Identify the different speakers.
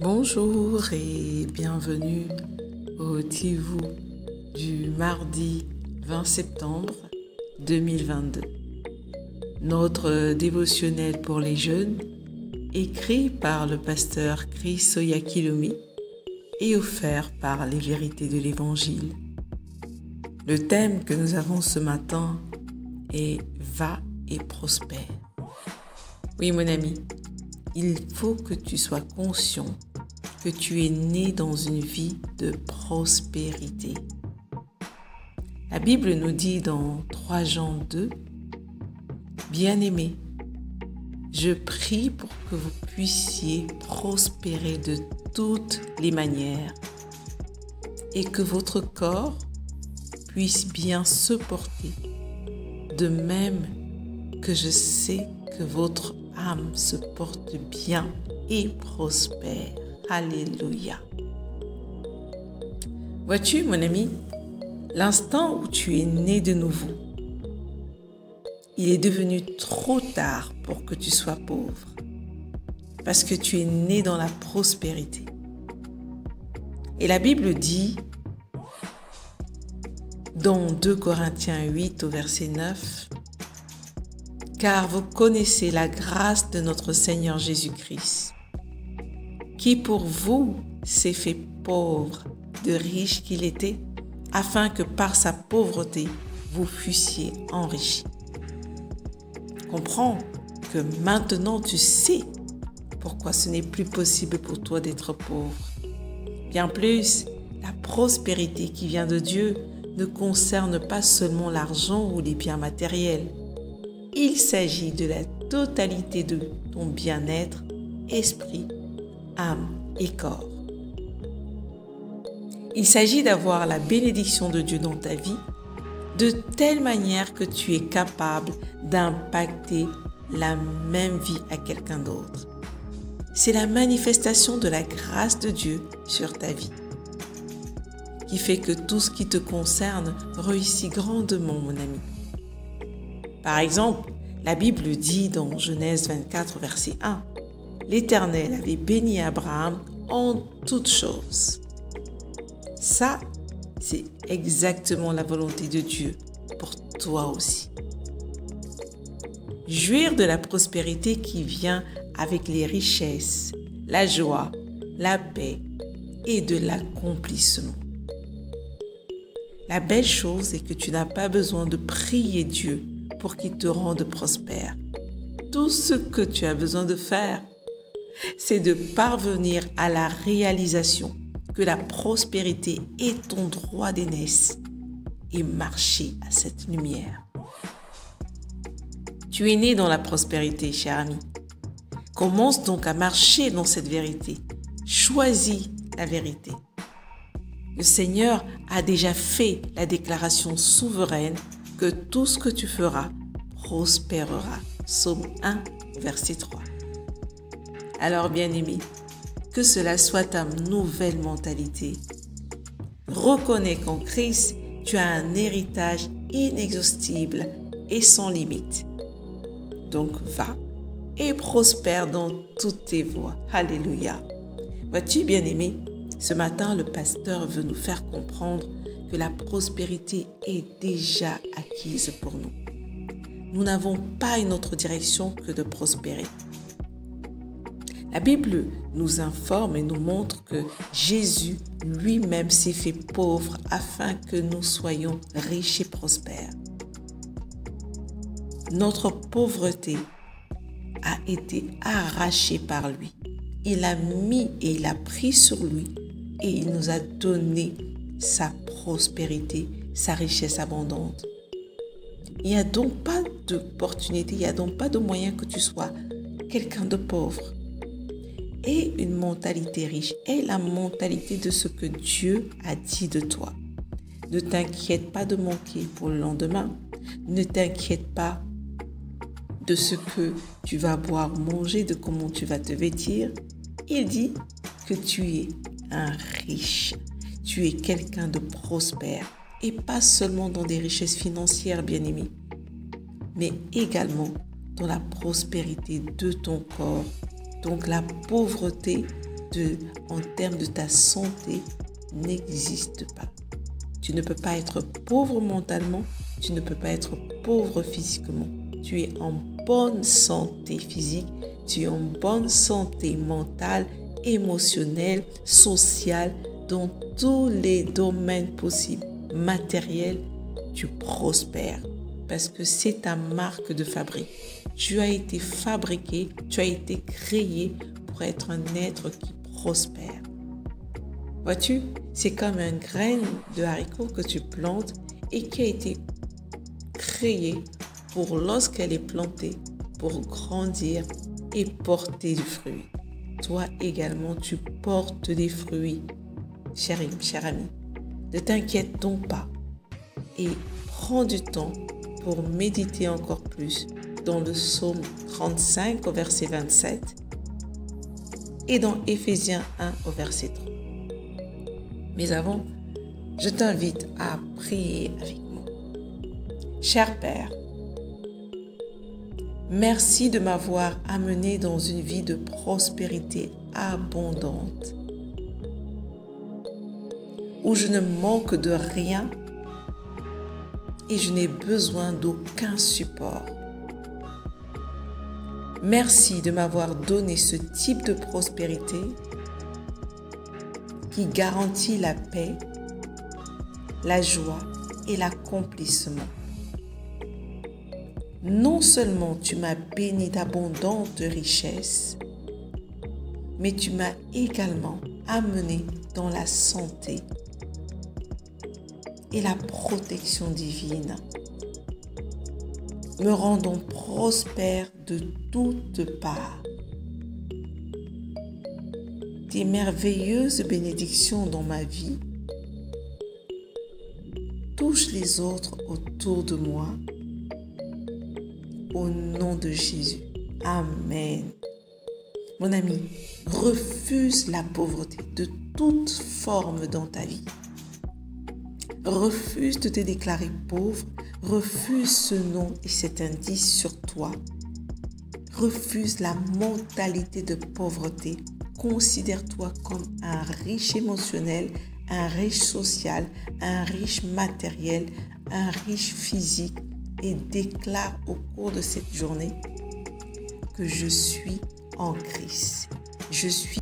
Speaker 1: Bonjour et bienvenue au Tivou du mardi 20 septembre 2022. Notre dévotionnel pour les jeunes, écrit par le pasteur Chris Oyakhilome et offert par les vérités de l'Évangile. Le thème que nous avons ce matin est « Va et prospère ». Oui mon ami, il faut que tu sois conscient que tu es né dans une vie de prospérité. La Bible nous dit dans 3 Jean 2, « Bien-aimés, je prie pour que vous puissiez prospérer de toutes les manières et que votre corps puisse bien se porter, de même que je sais que votre âme se porte bien et prospère. » Alléluia. Vois-tu, mon ami, l'instant où tu es né de nouveau, il est devenu trop tard pour que tu sois pauvre, parce que tu es né dans la prospérité. Et la Bible dit, dans 2 Corinthiens 8 au verset 9, « Car vous connaissez la grâce de notre Seigneur Jésus-Christ, qui pour vous s'est fait pauvre, de riche qu'il était, afin que par sa pauvreté, vous fussiez enrichis. » Comprends que maintenant tu sais pourquoi ce n'est plus possible pour toi d'être pauvre. Bien plus, la prospérité qui vient de Dieu ne concerne pas seulement l'argent ou les biens matériels. Il s'agit de la totalité de ton bien-être, esprit, âme et corps. Il s'agit d'avoir la bénédiction de Dieu dans ta vie de telle manière que tu es capable d'impacter la même vie à quelqu'un d'autre. C'est la manifestation de la grâce de Dieu sur ta vie qui fait que tout ce qui te concerne réussit grandement, mon ami. Par exemple, la Bible dit dans Genèse 24, verset 1, « L'Éternel avait béni Abraham en toutes choses. » Ça, c'est exactement la volonté de Dieu pour toi aussi. Jouir de la prospérité qui vient avec les richesses, la joie, la paix et de l'accomplissement. La belle chose est que tu n'as pas besoin de prier Dieu pour qu'il te rende prospère. Tout ce que tu as besoin de faire, c'est de parvenir à la réalisation que la prospérité est ton droit d'aînesse et marcher à cette lumière. Tu es né dans la prospérité, cher ami. Commence donc à marcher dans cette vérité. Choisis la vérité. Le Seigneur a déjà fait la déclaration souveraine que tout ce que tu feras prospérera. Psaume 1, verset 3. Alors, bien-aimé, que cela soit ta nouvelle mentalité. Reconnais qu'en Christ, tu as un héritage inexhaustible et sans limite. Donc, va et prospère dans toutes tes voies. Alléluia. Vois-tu, bien-aimé, ce matin, le pasteur veut nous faire comprendre que la prospérité est déjà acquise pour nous. Nous n'avons pas une autre direction que de prospérer. La Bible nous informe et nous montre que Jésus lui-même s'est fait pauvre afin que nous soyons riches et prospères. Notre pauvreté a été arrachée par lui. Il a mis et il a pris sur lui et il nous a donné sa prospérité, sa richesse abondante. Il n'y a donc pas d'opportunité, il n'y a donc pas de moyen que tu sois quelqu'un de pauvre. Et une mentalité riche est la mentalité de ce que Dieu a dit de toi. Ne t'inquiète pas de manquer pour le lendemain. Ne t'inquiète pas de ce que tu vas boire, manger, de comment tu vas te vêtir. Il dit que tu es un riche. Tu es quelqu'un de prospère. Et pas seulement dans des richesses financières, bien-aimé, mais également dans la prospérité de ton corps, donc la pauvreté de en termes de ta santé n'existe pas. Tu ne peux pas être pauvre mentalement, tu ne peux pas être pauvre physiquement. Tu es en bonne santé physique, tu es en bonne santé mentale, émotionnelle, sociale, dans tous les domaines possibles, matériels, tu prospères. Parce que c'est ta marque de fabrique. Tu as été fabriqué, tu as été créé pour être un être qui prospère. Vois-tu, c'est comme un grain de haricot que tu plantes et qui a été créé pour, lorsqu'elle est plantée, pour grandir et porter du fruit. Toi également, tu portes des fruits, cher ami. Ne t'inquiète donc pas et prends du temps pour méditer encore plus dans le psaume 35 au verset 27 et dans Éphésiens 1 au verset 3. Mais avant, je t'invite à prier avec moi. Cher Père, merci de m'avoir amené dans une vie de prospérité abondante, où je ne manque de rien et je n'ai besoin d'aucun support. Merci de m'avoir donné ce type de prospérité qui garantit la paix, la joie et l'accomplissement. Non seulement tu m'as béni d'abondantes richesses, mais tu m'as également amené dans la santé et la protection divine, me rendant prospère de toutes parts. Tes merveilleuses bénédictions dans ma vie touchent les autres autour de moi. Au nom de Jésus. Amen. Mon ami, refuse la pauvreté de toute forme dans ta vie. Refuse de te déclarer pauvre. Refuse ce nom et cet indice sur toi. Refuse la mentalité de pauvreté. Considère-toi comme un riche émotionnel, un riche social, un riche matériel, un riche physique et déclare au cours de cette journée que je suis en Christ. Je suis